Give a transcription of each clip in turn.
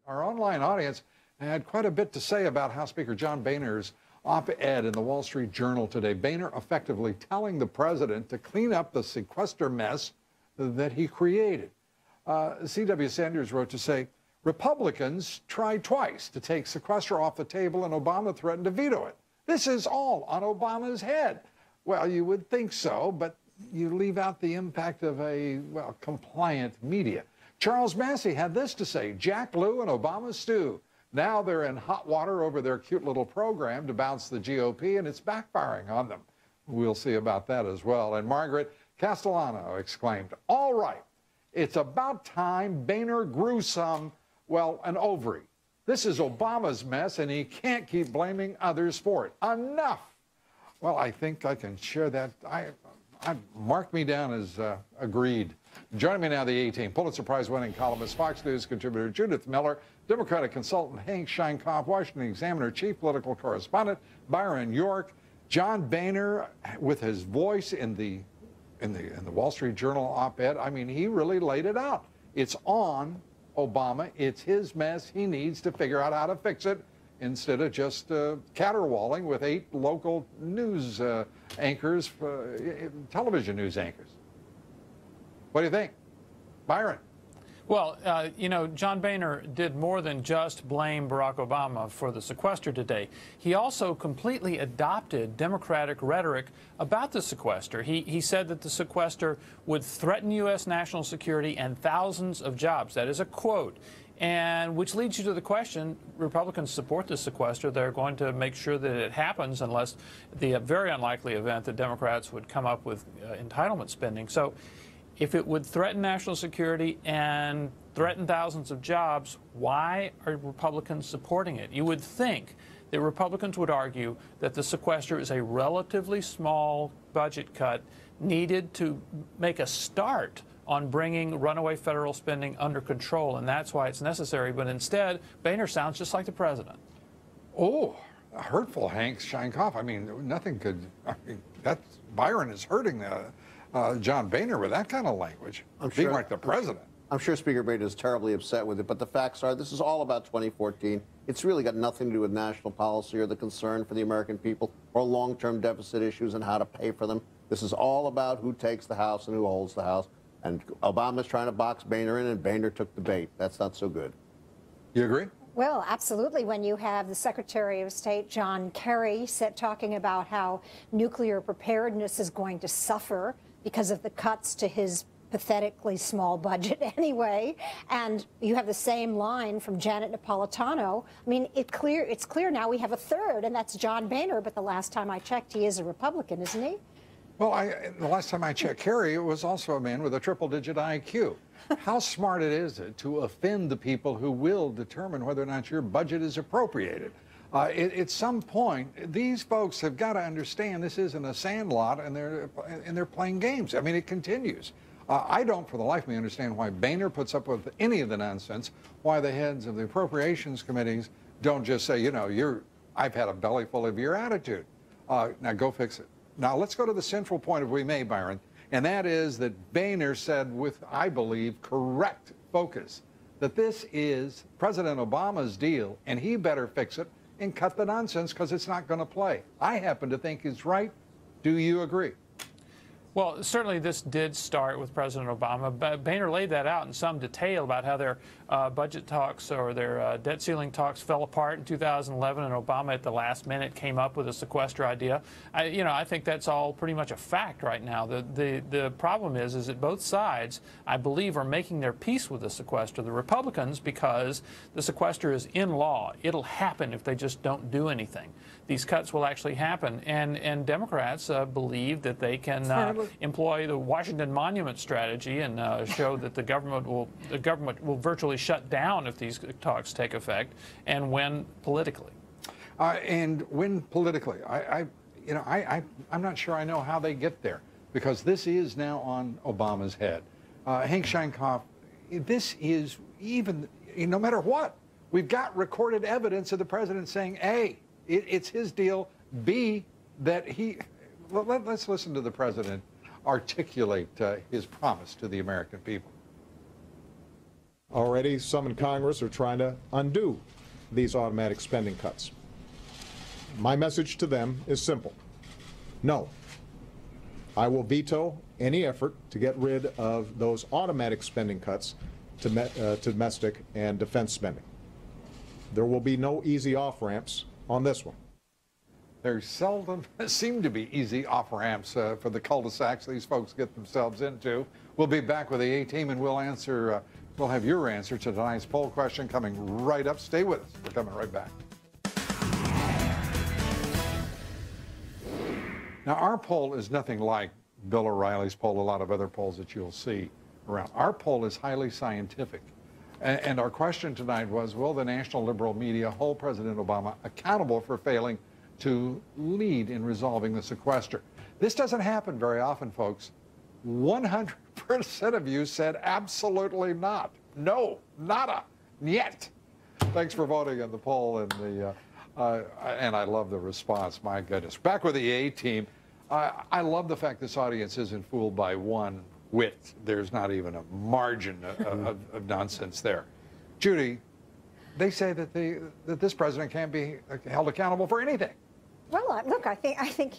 Our online audience had quite a bit to say about House Speaker John Boehner's op-ed in the Wall Street Journal today. Boehner effectively telling the president to clean up the sequester mess that he created. C.W. Sanders wrote to say, Republicans tried twice to take sequester off the table and Obama threatened to veto it. This is all on Obama's head. Well, you would think so, but you leave out the impact of a, well, compliant media. Charles Massey had this to say, Jack Lew and Obama stew. Now they're in hot water over their cute little program to bounce the GOP, and it's backfiring on them. We'll see about that as well. And Margaret Castellano exclaimed, all right, it's about time Boehner grew some, well, an ovary. This is Obama's mess, and he can't keep blaming others for it. Enough. Well, I think I can share that. Mark me down as agreed. Joining me now, the A-Team, Pulitzer Prize-winning columnist, Fox News contributor Judith Miller, Democratic consultant Hank Scheinkopf, Washington Examiner chief political correspondent Byron York, John Boehner with his voice in the Wall Street Journal op-ed. I mean, he really laid it out. It's on Obama. It's his mess. He needs to figure out how to fix it instead of just caterwauling with 8 local news anchors, television news anchors. What do you think? Byron? Well, you know, John Boehner did more than just blame Barack Obama for the sequester today. He also completely adopted Democratic rhetoric about the sequester. He said that the sequester would threaten U.S. national security and thousands of jobs. That is a quote. And which leads you to the question, Republicans support the sequester. They're going to make sure that it happens unless the very unlikely event that Democrats would come up with entitlement spending. So if it would threaten national security and threaten thousands of jobs, why are Republicans supporting it? You would think that Republicans would argue that the sequester is a relatively small budget cut needed to make a start on bringing runaway federal spending under control, and that's why it's necessary. But instead, Boehner sounds just like the president. Oh, hurtful, Hank Scheinkopf. I mean, nothing could. I mean, that's Byron is hurting John Boehner with that kind of language. Being like the president. I'm sure Speaker Boehner is terribly upset with it, but the facts are this is all about 2014. It's really got nothing to do with national policy or the concern for the American people or long-term deficit issues and how to pay for them. This is all about who takes the House and who holds the House. And Obama's trying to box Boehner in, and Boehner took the bait. That's not so good. You agree? Well, absolutely. When you have the Secretary of State, John Kerry, talking about how nuclear preparedness is going to suffer because of the cuts to his pathetically small budget anyway, and you have the same line from Janet Napolitano. I mean, it's clear now we have a third, and that's John Boehner, but the last time I checked, he is a Republican, isn't he? Well, the last time I checked Kerry, it was also a man with a triple-digit IQ. How smart is it to offend the people who will determine whether or not your budget is appropriated? At some point, these folks have got to understand this isn't a sandlot, and they're playing games. I mean, it continues. I don't, for the life of me, understand why Boehner puts up with any of the nonsense. Why the heads of the appropriations committees don't just say, you know, I've had a belly full of your attitude. Now go fix it. Now, let's go to the central point, if we may, Byron, and that is that Boehner said with, I believe, correct focus, that this is President Obama's deal, and he better fix it and cut the nonsense because it's not going to play. I happen to think he's right. Do you agree? Well, certainly this did start with President Obama. Boehner laid that out in some detail about how their budget talks or their debt ceiling talks fell apart in 2011, and Obama at the last minute came up with a sequester idea. I think that's all pretty much a fact right now. The problem is that both sides, I believe, are making their peace with the sequester. The Republicans, because the sequester is in law. It'll happen if they just don't do anything. These cuts will actually happen, and Democrats believe that they can employ the Washington Monument strategy and show that the government will virtually shut down if these talks take effect and win politically. And win politically. I'm not sure I know how they get there, because this is now on Obama's head. Hank Scheinkopf, this is even, no matter what, we've got recorded evidence of the president saying, A, it's his deal, B, that let's listen to the president articulate his promise to the American people. Already, some in Congress are trying to undo these automatic spending cuts. My message to them is simple. No. I will veto any effort to get rid of those automatic spending cuts to domestic and defense spending. There will be no easy off-ramps on this one. There seldom seem to be easy off-ramps for the cul-de-sacs these folks get themselves into. We'll be back with the A-Team, and we'll have your answer to tonight's poll question coming right up. Stay with us. We're coming right back. Now, our poll is nothing like Bill O'Reilly's poll, a lot of other polls that you'll see around. Our poll is highly scientific. And our question tonight was, will the national liberal media hold President Obama accountable for failing to lead in resolving the sequester? This doesn't happen very often, folks. 100% of you said absolutely not. No, nada, yet. Thanks for voting in the poll, and I love the response. My goodness. Back with the A-Team. I love the fact this audience isn't fooled by one wit. There's not even a margin of nonsense there. Judy, they say that this president can't be held accountable for anything. Well, look, I think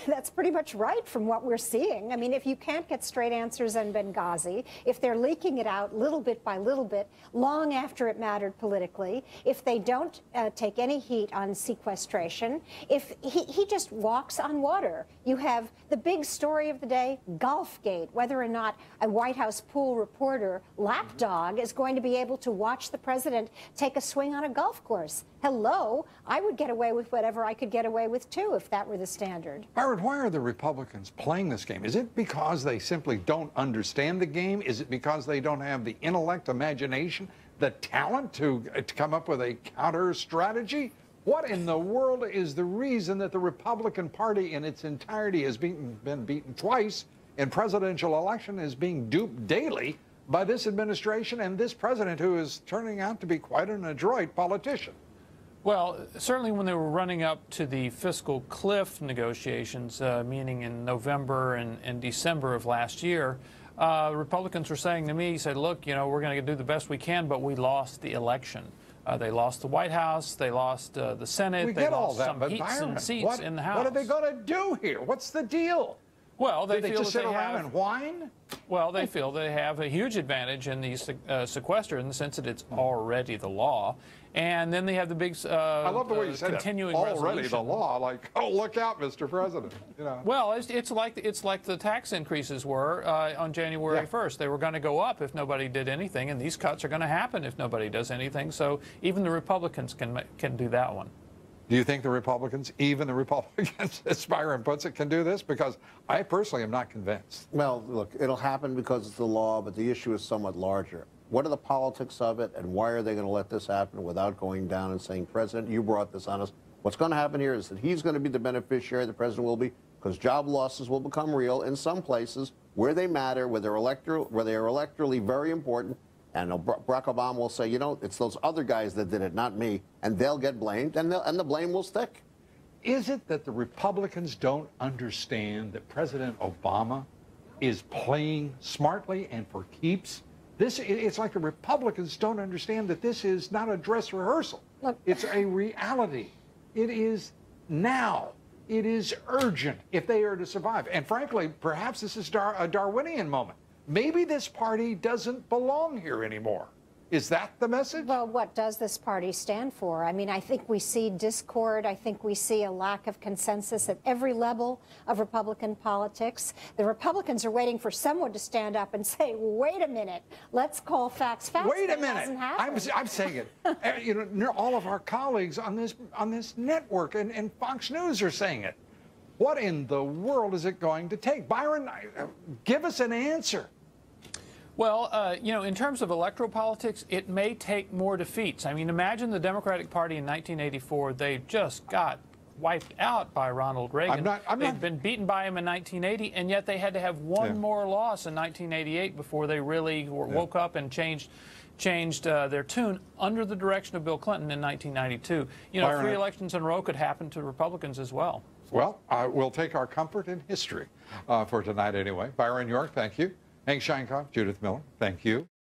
that's pretty much right from what we're seeing. I mean, if you can't get straight answers in Benghazi, if they're leaking it out little bit by little bit, long after it mattered politically, if they don't take any heat on sequestration, if he just walks on water. You have the big story of the day, Golfgate, whether or not a White House pool reporter, lapdog, is going to be able to watch the president take a swing on a golf course. Hello, I would get away with whatever I could get away with too if that were the standard. Byron, why are the Republicans playing this game? Is it because they simply don't understand the game? Is it because they don't have the intellect, imagination, the talent to come up with a counter strategy? What in the world is the reason that the Republican Party in its entirety has been beaten twice in presidential election, is being duped daily by this administration and this president, who is turning out to be quite an adroit politician? Well, certainly when they were running up to the fiscal cliff negotiations, meaning in November and December of last year, Republicans were saying to me, he said, look, you know, we're going to do the best we can, but we lost the election. They lost the White House, they lost the Senate, they lost some seats in the House. What are they going to do here? What's the deal? Well, they feel just sit around and whine? Well, they feel they have a huge advantage in the sequester in the sense that it's already the law. And then they have the big I love the way you said continuing it. Already resolution. The law, like, oh, look out, Mr. President. You know. Well, it's like the tax increases were on January 1st. They were going to go up if nobody did anything, and these cuts are going to happen if nobody does anything. So even the Republicans can do that one. Do you think the Republicans, even the Republicans, as Byron puts it, can do this? Because I personally am not convinced. Well, look, it'll happen because it's the law, but the issue is somewhat larger. What are the politics of it, and why are they going to let this happen without going down and saying, President, you brought this on us? What's going to happen here is that he's going to be the beneficiary, the president will be, because job losses will become real in some places where they matter, where they're electorally very important. And Barack Obama will say, you know, it's those other guys that did it, not me, and they'll get blamed, and the blame will stick. Is it that the Republicans don't understand that President Obama is playing smartly and for keeps? It's like the Republicans don't understand that this is not a dress rehearsal. Look, it's a reality. It is now. It is urgent if they are to survive. And frankly, perhaps this is a Darwinian moment. Maybe this party doesn't belong here anymore. Is that the message? Well, what does this party stand for? I mean, I think we see discord. I think we see a lack of consensus at every level of Republican politics. The Republicans are waiting for someone to stand up and say, wait a minute, let's call facts facts. Wait a minute. I'm saying it. You know, all of our colleagues on this network and Fox News are saying it. What in the world is it going to take? Byron, give us an answer. Well, you know, in terms of electoral politics, it may take more defeats. I mean, imagine the Democratic Party in 1984. They just got wiped out by Ronald Reagan. They'd been beaten by him in 1980, and yet they had to have one more loss in 1988 before they really woke up and changed their tune under the direction of Bill Clinton in 1992. You know, 3 elections in a row could happen to Republicans as well. Well, we'll take our comfort in history for tonight anyway. Byron York, thank you. Hank Scheinkopf, Judith Miller, thank you.